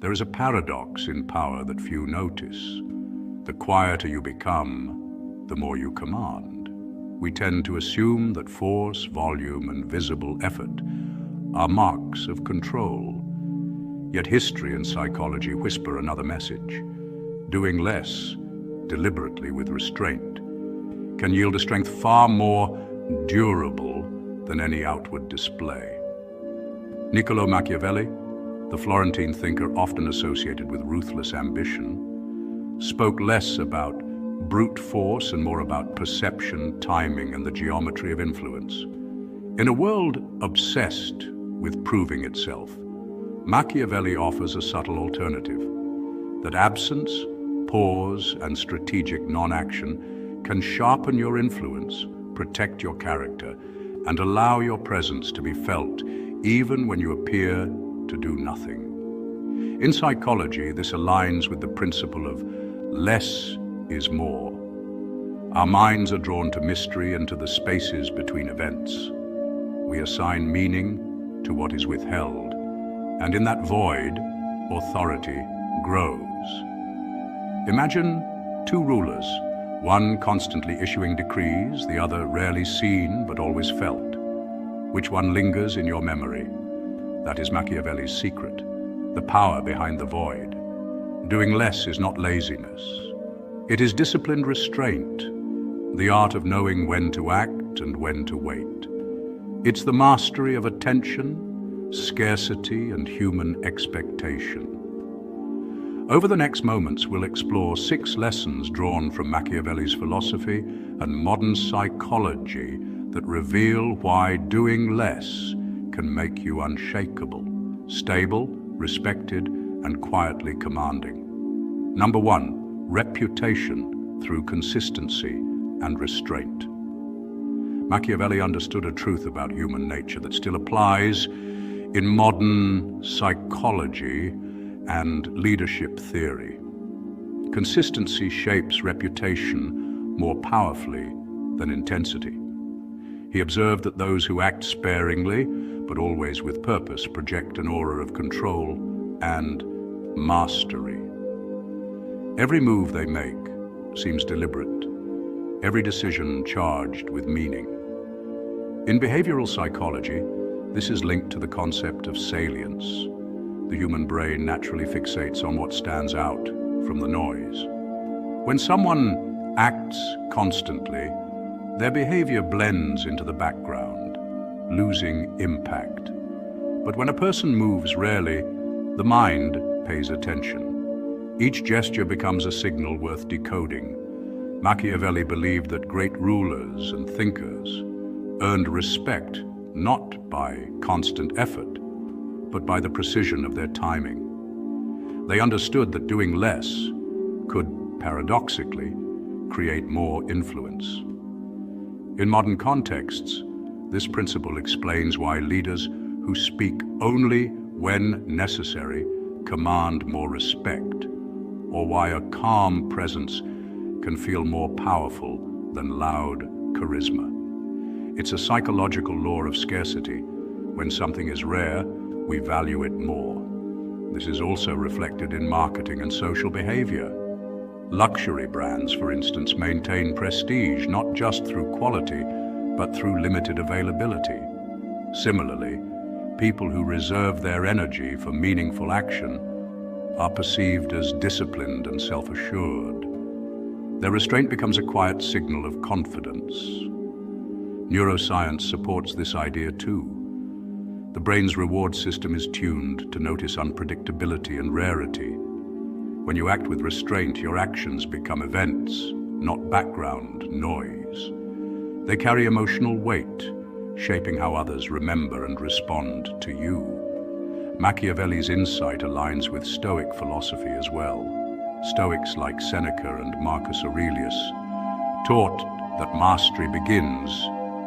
There is a paradox in power that few notice. The quieter you become, the more you command. We tend to assume that force, volume, and visible effort are marks of control. Yet history and psychology whisper another message. Doing less, deliberately with restraint, can yield a strength far more durable than any outward display. Niccolo Machiavelli, the Florentine thinker often associated with ruthless ambition, spoke less about brute force and more about perception, timing, and the geometry of influence. In a world obsessed with proving itself, Machiavelli offers a subtle alternative, that absence, pause, and strategic non-action can sharpen your influence, protect your character, and allow your presence to be felt even when you appear to do nothing. In psychology, this aligns with the principle of less is more. Our minds are drawn to mystery and to the spaces between events. We assign meaning to what is withheld, and in that void, authority grows. Imagine two rulers, one constantly issuing decrees, the other rarely seen but always felt. Which one lingers in your memory? That is Machiavelli's secret, the power behind the void. Doing less is not laziness. It is disciplined restraint, the art of knowing when to act and when to wait. It's the mastery of attention, scarcity, and human expectation. Over the next moments, we'll explore 6 lessons drawn from Machiavelli's philosophy and modern psychology that reveal why doing less can make you unshakable, stable, respected, and quietly commanding. Number 1, reputation through consistency and restraint. Machiavelli understood a truth about human nature that still applies in modern psychology and leadership theory. Consistency shapes reputation more powerfully than intensity. He observed that those who act sparingly, but always with purpose, project an aura of control and mastery. Every move they make seems deliberate, every decision charged with meaning. In behavioral psychology, this is linked to the concept of salience. The human brain naturally fixates on what stands out from the noise. When someone acts constantly, their behavior blends into the background, losing impact. But when a person moves rarely, the mind pays attention. Each gesture becomes a signal worth decoding. Machiavelli believed that great rulers and thinkers earned respect not by constant effort, but by the precision of their timing. They understood that doing less could, paradoxically, create more influence. In modern contexts, this principle explains why leaders who speak only when necessary command more respect, or why a calm presence can feel more powerful than loud charisma. It's a psychological law of scarcity. When something is rare, we value it more. This is also reflected in marketing and social behavior. Luxury brands, for instance, maintain prestige not just through quality, but through limited availability. Similarly, people who reserve their energy for meaningful action are perceived as disciplined and self-assured. Their restraint becomes a quiet signal of confidence. Neuroscience supports this idea too. The brain's reward system is tuned to notice unpredictability and rarity. When you act with restraint, your actions become events, not background noise. They carry emotional weight, shaping how others remember and respond to you. Machiavelli's insight aligns with Stoic philosophy as well. Stoics like Seneca and Marcus Aurelius taught that mastery begins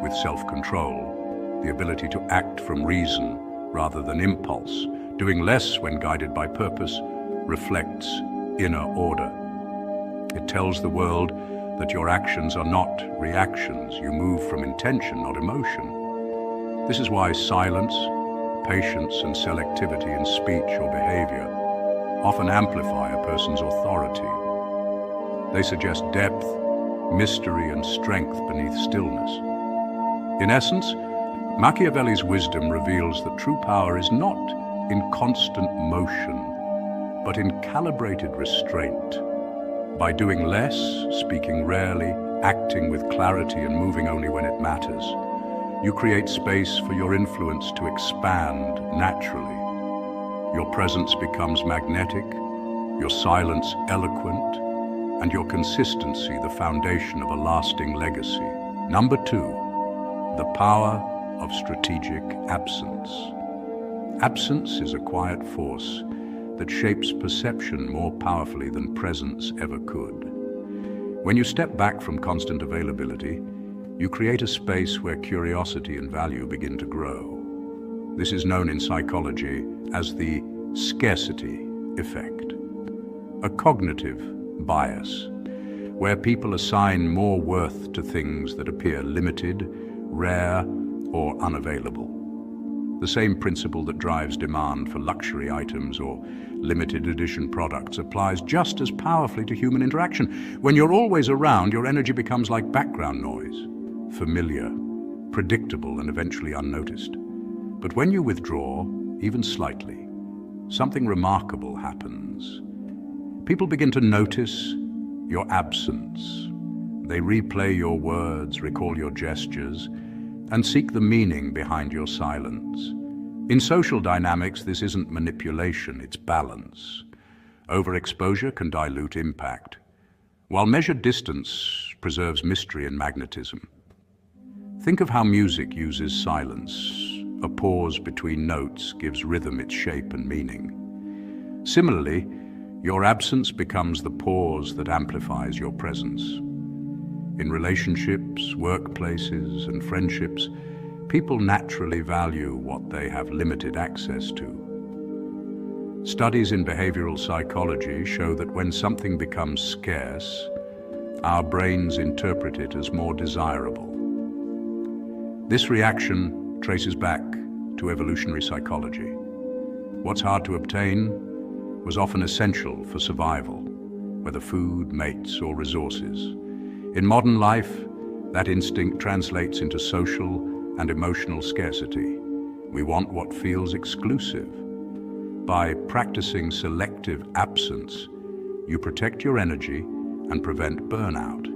with self-control, the ability to act from reason rather than impulse. Doing less when guided by purpose reflects inner order. It tells the world that your actions are not reactions. You move from intention, not emotion. This is why silence, patience, and selectivity in speech or behavior often amplify a person's authority. They suggest depth, mystery, and strength beneath stillness. In essence, Machiavelli's wisdom reveals that true power is not in constant motion, but in calibrated restraint. By doing less, speaking rarely, acting with clarity, and moving only when it matters, you create space for your influence to expand naturally. Your presence becomes magnetic, your silence eloquent, and your consistency the foundation of a lasting legacy. Number 2, the power of strategic absence. Absence is a quiet force that shapes perception more powerfully than presence ever could. When you step back from constant availability, you create a space where curiosity and value begin to grow. This is known in psychology as the scarcity effect, a cognitive bias, where people assign more worth to things that appear limited, rare, or unavailable. The same principle that drives demand for luxury items or limited edition products applies just as powerfully to human interaction. When you're always around, your energy becomes like background noise, familiar, predictable, and eventually unnoticed. But when you withdraw, even slightly, something remarkable happens. People begin to notice your absence. They replay your words, recall your gestures, and seek the meaning behind your silence. In social dynamics, this isn't manipulation, it's balance. Overexposure can dilute impact, while measured distance preserves mystery and magnetism. Think of how music uses silence. A pause between notes gives rhythm its shape and meaning. Similarly, your absence becomes the pause that amplifies your presence. In relationships, workplaces, and friendships, people naturally value what they have limited access to. Studies in behavioral psychology show that when something becomes scarce, our brains interpret it as more desirable. This reaction traces back to evolutionary psychology. What's hard to obtain was often essential for survival, whether food, mates, or resources. In modern life, that instinct translates into social and emotional scarcity. We want what feels exclusive. By practicing selective absence, you protect your energy and prevent burnout.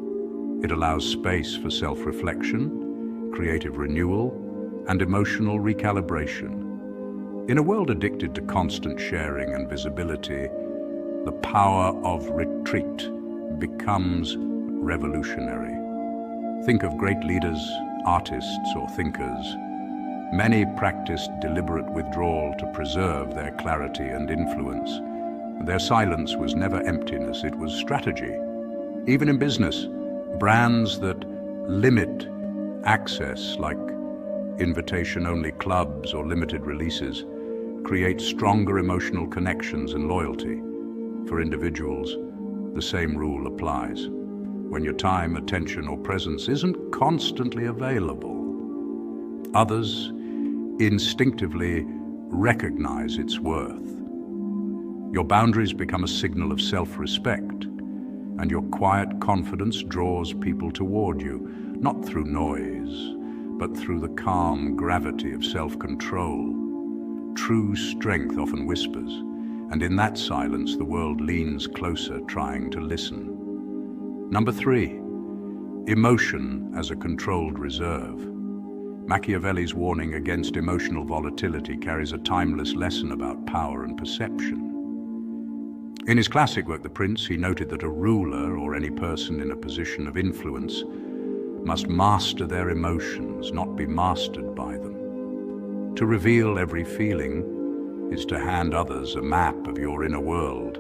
It allows space for self-reflection, creative renewal, and emotional recalibration. In a world addicted to constant sharing and visibility, the power of retreat becomes revolutionary. Think of great leaders, artists, or thinkers. Many practiced deliberate withdrawal to preserve their clarity and influence. Their silence was never emptiness, it was strategy. Even in business, brands that limit access, like invitation-only clubs or limited releases, create stronger emotional connections and loyalty. For individuals, the same rule applies. When your time, attention, or presence isn't constantly available, others instinctively recognize its worth. Your boundaries become a signal of self-respect, and your quiet confidence draws people toward you, not through noise, but through the calm gravity of self-control. True strength often whispers, and in that silence the world leans closer, trying to listen. Number 3, emotion as a controlled reserve. Machiavelli's warning against emotional volatility carries a timeless lesson about power and perception. In his classic work, The Prince, he noted that a ruler, or any person in a position of influence, must master their emotions, not be mastered by them. To reveal every feeling is to hand others a map of your inner world,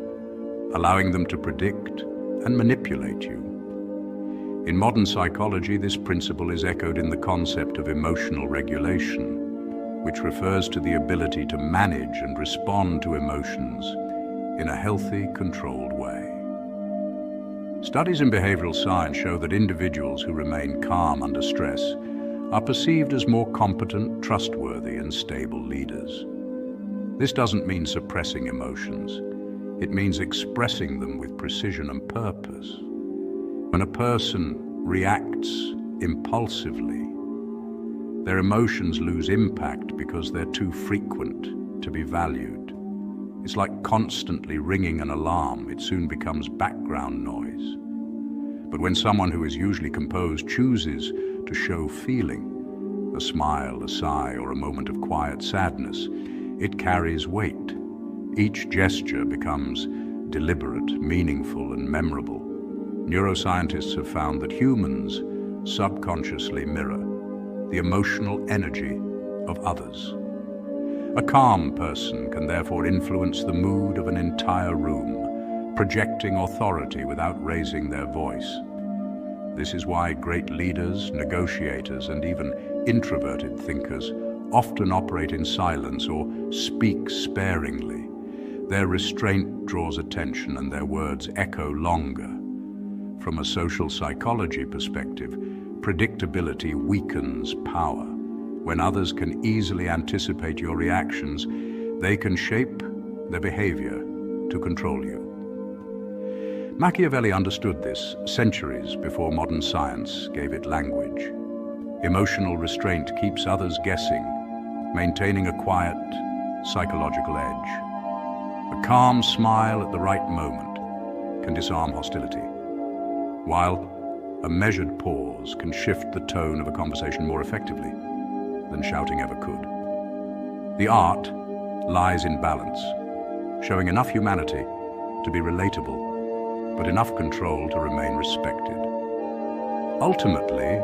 allowing them to predict and manipulate you. In modern psychology, this principle is echoed in the concept of emotional regulation, which refers to the ability to manage and respond to emotions in a healthy, controlled way. Studies in behavioral science show that individuals who remain calm under stress are perceived as more competent, trustworthy, and stable leaders. This doesn't mean suppressing emotions. It means expressing them with precision and purpose. When a person reacts impulsively, their emotions lose impact because they're too frequent to be valued. It's like constantly ringing an alarm. It soon becomes background noise. But when someone who is usually composed chooses to show feeling, a smile, a sigh, or a moment of quiet sadness, it carries weight. Each gesture becomes deliberate, meaningful, and memorable. Neuroscientists have found that humans subconsciously mirror the emotional energy of others. A calm person can therefore influence the mood of an entire room, projecting authority without raising their voice. This is why great leaders, negotiators, and even introverted thinkers often operate in silence or speak sparingly. Their restraint draws attention and their words echo longer. From a social psychology perspective, predictability weakens power. When others can easily anticipate your reactions, they can shape their behavior to control you. Machiavelli understood this centuries before modern science gave it language. Emotional restraint keeps others guessing, maintaining a quiet, psychological edge. A calm smile at the right moment can disarm hostility, while a measured pause can shift the tone of a conversation more effectively than shouting ever could. The art lies in balance, showing enough humanity to be relatable, but enough control to remain respected. Ultimately,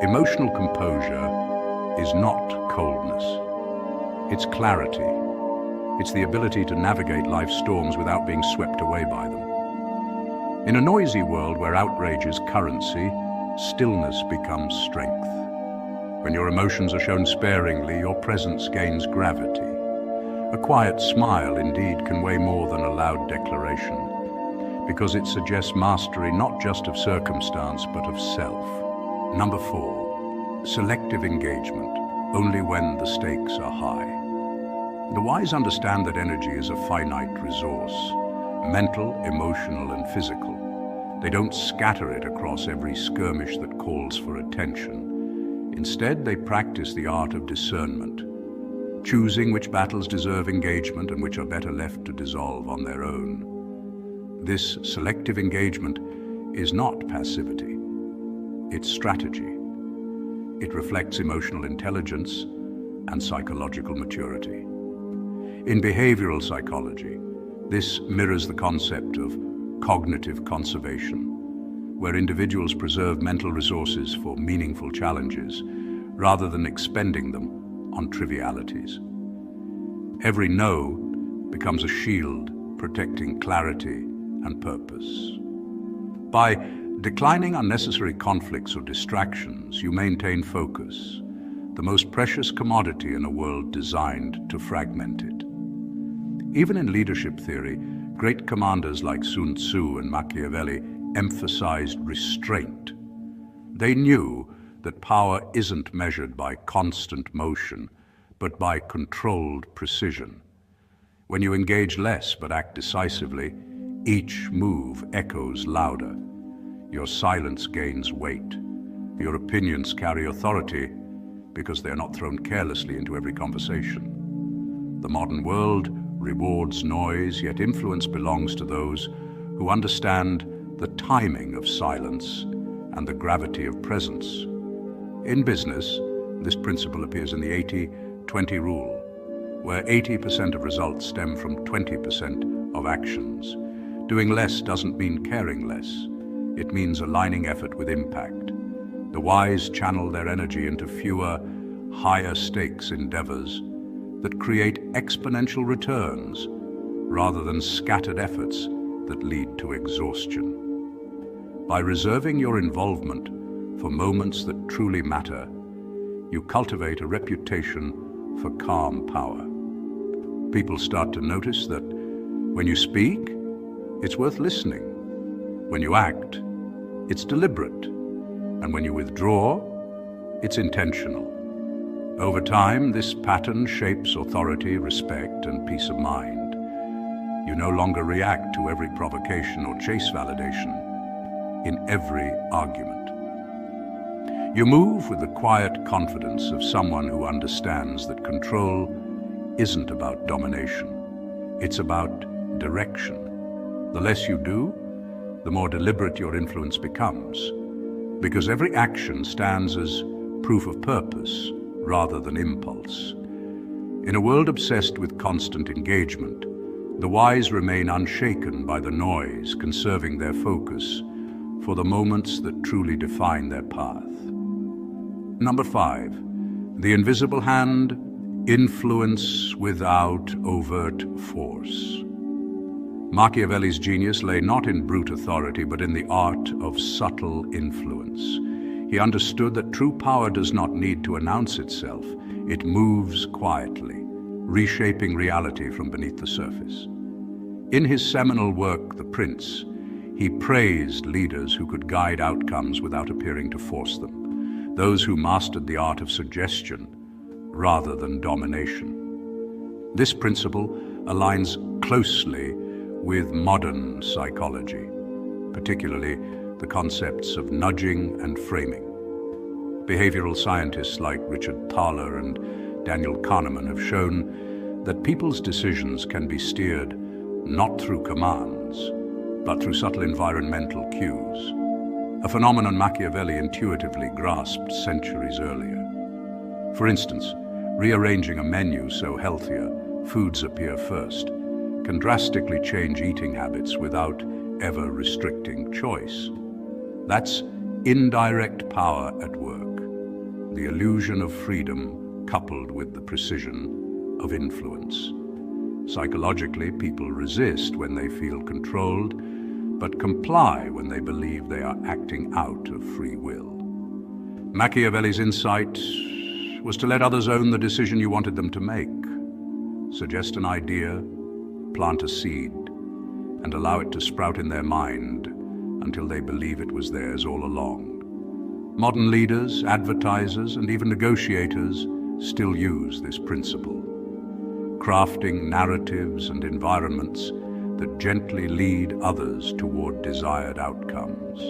emotional composure is not coldness. It's clarity. It's the ability to navigate life's storms without being swept away by them. In a noisy world where outrage is currency, stillness becomes strength. When your emotions are shown sparingly, your presence gains gravity. A quiet smile, indeed, can weigh more than a loud declaration, because it suggests mastery not just of circumstance, but of self. Number 4, selective engagement, only when the stakes are high. The wise understand that energy is a finite resource, mental, emotional, and physical. They don't scatter it across every skirmish that calls for attention. Instead, they practice the art of discernment, choosing which battles deserve engagement and which are better left to dissolve on their own. This selective engagement is not passivity, it's strategy. It reflects emotional intelligence and psychological maturity. In behavioral psychology, this mirrors the concept of cognitive conservation, where individuals preserve mental resources for meaningful challenges rather than expending them on trivialities. Every no becomes a shield protecting clarity and purpose. By declining unnecessary conflicts or distractions, you maintain focus, the most precious commodity in a world designed to fragment it. Even in leadership theory, great commanders like Sun Tzu and Machiavelli emphasized restraint. They knew that power isn't measured by constant motion, but by controlled precision. When you engage less but act decisively, each move echoes louder. Your silence gains weight. Your opinions carry authority because they are not thrown carelessly into every conversation. The modern world rewards noise, yet influence belongs to those who understand the timing of silence and the gravity of presence. In business, this principle appears in the 80-20 rule, where 80% of results stem from 20% of actions. Doing less doesn't mean caring less. It means aligning effort with impact. The wise channel their energy into fewer, higher stakes endeavors that create exponential returns rather than scattered efforts that lead to exhaustion. By reserving your involvement for moments that truly matter, you cultivate a reputation for calm power. People start to notice that when you speak, it's worth listening. When you act, it's deliberate. And when you withdraw, it's intentional. Over time, this pattern shapes authority, respect, and peace of mind. You no longer react to every provocation or chase validation in every argument. You move with the quiet confidence of someone who understands that control isn't about domination. It's about direction. The less you do, the more deliberate your influence becomes, because every action stands as proof of purpose rather than impulse. In a world obsessed with constant engagement, the wise remain unshaken by the noise, conserving their focus for the moments that truly define their path. Number 5, the invisible hand, influence without overt force. Machiavelli's genius lay not in brute authority, but in the art of subtle influence. He understood that true power does not need to announce itself. It moves quietly, reshaping reality from beneath the surface. In his seminal work, The Prince, he praised leaders who could guide outcomes without appearing to force them, those who mastered the art of suggestion rather than domination. This principle aligns closely with modern psychology, particularly the concepts of nudging and framing. Behavioral scientists like Richard Thaler and Daniel Kahneman have shown that people's decisions can be steered not through commands, but through subtle environmental cues, a phenomenon Machiavelli intuitively grasped centuries earlier. For instance, rearranging a menu so healthier foods appear first can drastically change eating habits without ever restricting choice. That's indirect power at work, the illusion of freedom coupled with the precision of influence. Psychologically, people resist when they feel controlled, but comply when they believe they are acting out of free will. Machiavelli's insight was to let others own the decision you wanted them to make. Suggest an idea, plant a seed, and allow it to sprout in their mind until they believe it was theirs all along. Modern leaders, advertisers, and even negotiators still use this principle, crafting narratives and environments that gently lead others toward desired outcomes.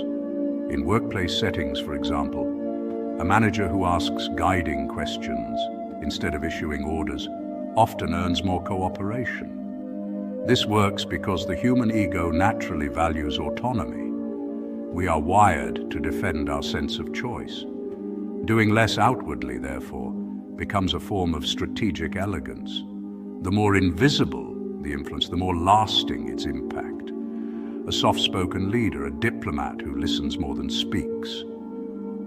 In workplace settings, for example, a manager who asks guiding questions instead of issuing orders often earns more cooperation. This works because the human ego naturally values autonomy. We are wired to defend our sense of choice. Doing less outwardly, therefore, becomes a form of strategic elegance. The more invisible the influence, the more lasting its impact. A soft-spoken leader, a diplomat who listens more than speaks,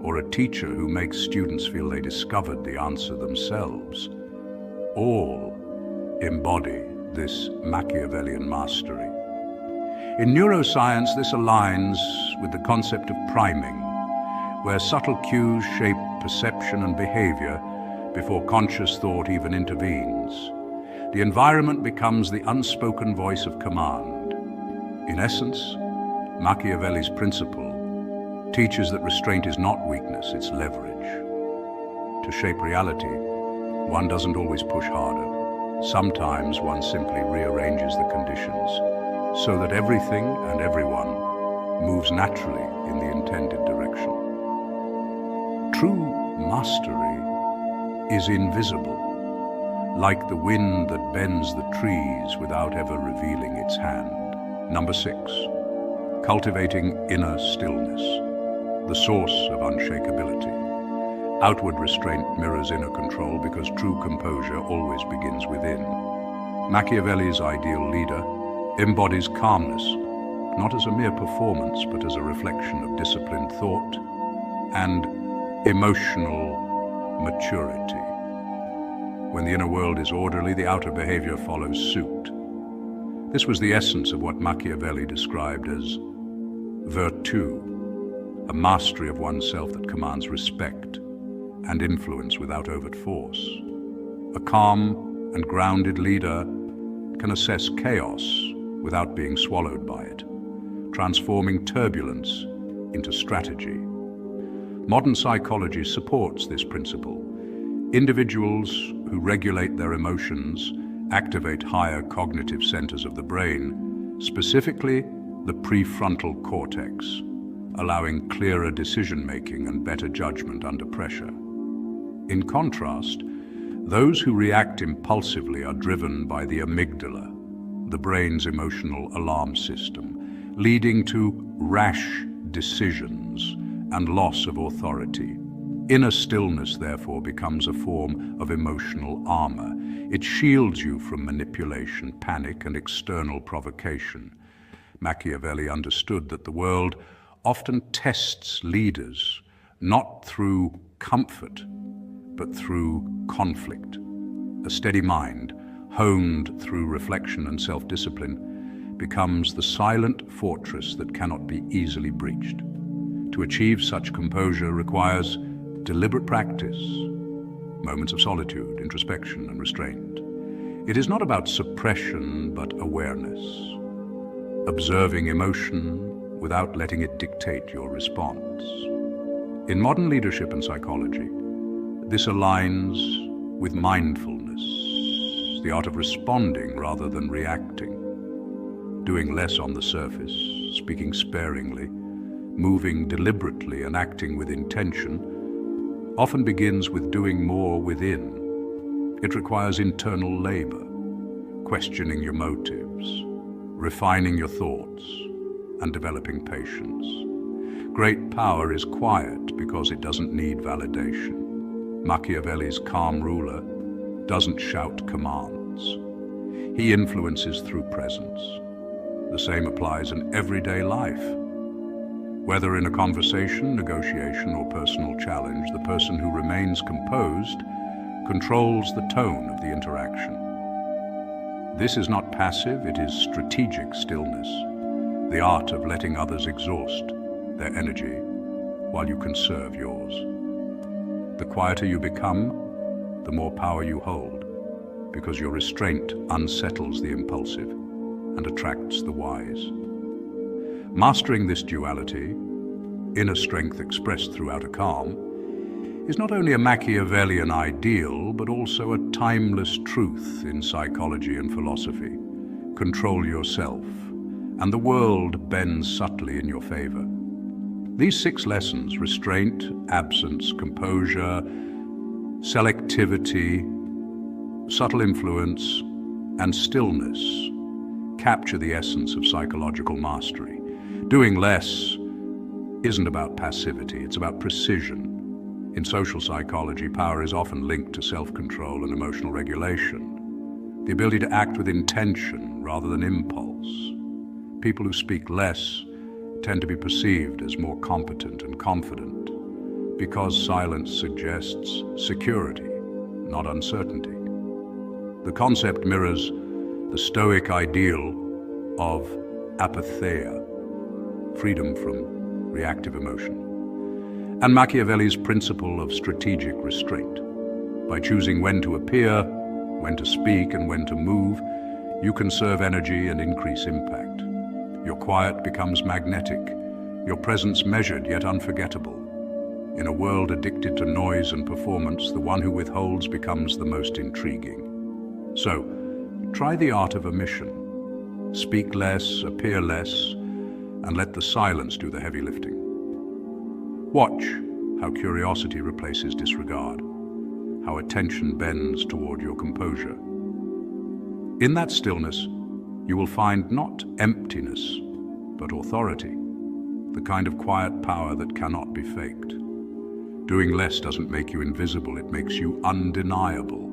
or a teacher who makes students feel they discovered the answer themselves, all embody this Machiavellian mastery. In neuroscience, this aligns with the concept of priming, where subtle cues shape perception and behavior before conscious thought even intervenes. The environment becomes the unspoken voice of command. In essence, Machiavelli's principle teaches that restraint is not weakness, it's leverage. To shape reality, one doesn't always push harder. Sometimes one simply rearranges the conditions so that everything and everyone moves naturally in the intended direction. True mastery is invisible, like the wind that bends the trees without ever revealing its hand. Number 6, cultivating inner stillness, the source of unshakability. Outward restraint mirrors inner control because true composure always begins within. Machiavelli's ideal leader embodies calmness, not as a mere performance, but as a reflection of disciplined thought and emotional maturity. When the inner world is orderly, the outer behavior follows suit. This was the essence of what Machiavelli described as virtù, a mastery of oneself that commands respect and influence without overt force. A calm and grounded leader can assess chaos without being swallowed by it, transforming turbulence into strategy. Modern psychology supports this principle. Individuals who regulate their emotions activate higher cognitive centers of the brain, specifically the prefrontal cortex, allowing clearer decision-making and better judgment under pressure. In contrast, those who react impulsively are driven by the amygdala, the brain's emotional alarm system, leading to rash decisions and loss of authority. Inner stillness, therefore, becomes a form of emotional armor. It shields you from manipulation, panic, and external provocation. Machiavelli understood that the world often tests leaders not through comfort, but through conflict. A steady mind, honed through reflection and self-discipline, becomes the silent fortress that cannot be easily breached. To achieve such composure requires deliberate practice, moments of solitude, introspection, and restraint. It is not about suppression, but awareness, observing emotion without letting it dictate your response. In modern leadership and psychology, this aligns with mindfulness, the art of responding rather than reacting, doing less on the surface, speaking sparingly, moving deliberately and acting with intention, often begins with doing more within. It requires internal labor, questioning your motives, refining your thoughts, and developing patience. Great power is quiet because it doesn't need validation. Machiavelli's calm ruler doesn't shout commands. He influences through presence. The same applies in everyday life. Whether in a conversation, negotiation, or personal challenge, the person who remains composed controls the tone of the interaction. This is not passive, it is strategic stillness, the art of letting others exhaust their energy while you conserve yours. The quieter you become, the more power you hold, because your restraint unsettles the impulsive and attracts the wise. Mastering this duality, inner strength expressed through outer calm, is not only a Machiavellian ideal, but also a timeless truth in psychology and philosophy. Control yourself, and the world bends subtly in your favor. These 6 lessons, restraint, absence, composure, selectivity, subtle influence, and stillness, capture the essence of psychological mastery. Doing less isn't about passivity, it's about precision. In social psychology, power is often linked to self-control and emotional regulation, the ability to act with intention rather than impulse. People who speak less tend to be perceived as more competent and confident because silence suggests security, not uncertainty. The concept mirrors the Stoic ideal of apatheia, freedom from reactive emotion, and Machiavelli's principle of strategic restraint. By choosing when to appear, when to speak, and when to move, you conserve energy and increase impact. Your quiet becomes magnetic, your presence measured yet unforgettable. In a world addicted to noise and performance, the one who withholds becomes the most intriguing. So, try the art of omission. Speak less, appear less, and let the silence do the heavy lifting. Watch how curiosity replaces disregard, how attention bends toward your composure. In that stillness, you will find not emptiness, but authority, the kind of quiet power that cannot be faked. Doing less doesn't make you invisible, it makes you undeniable.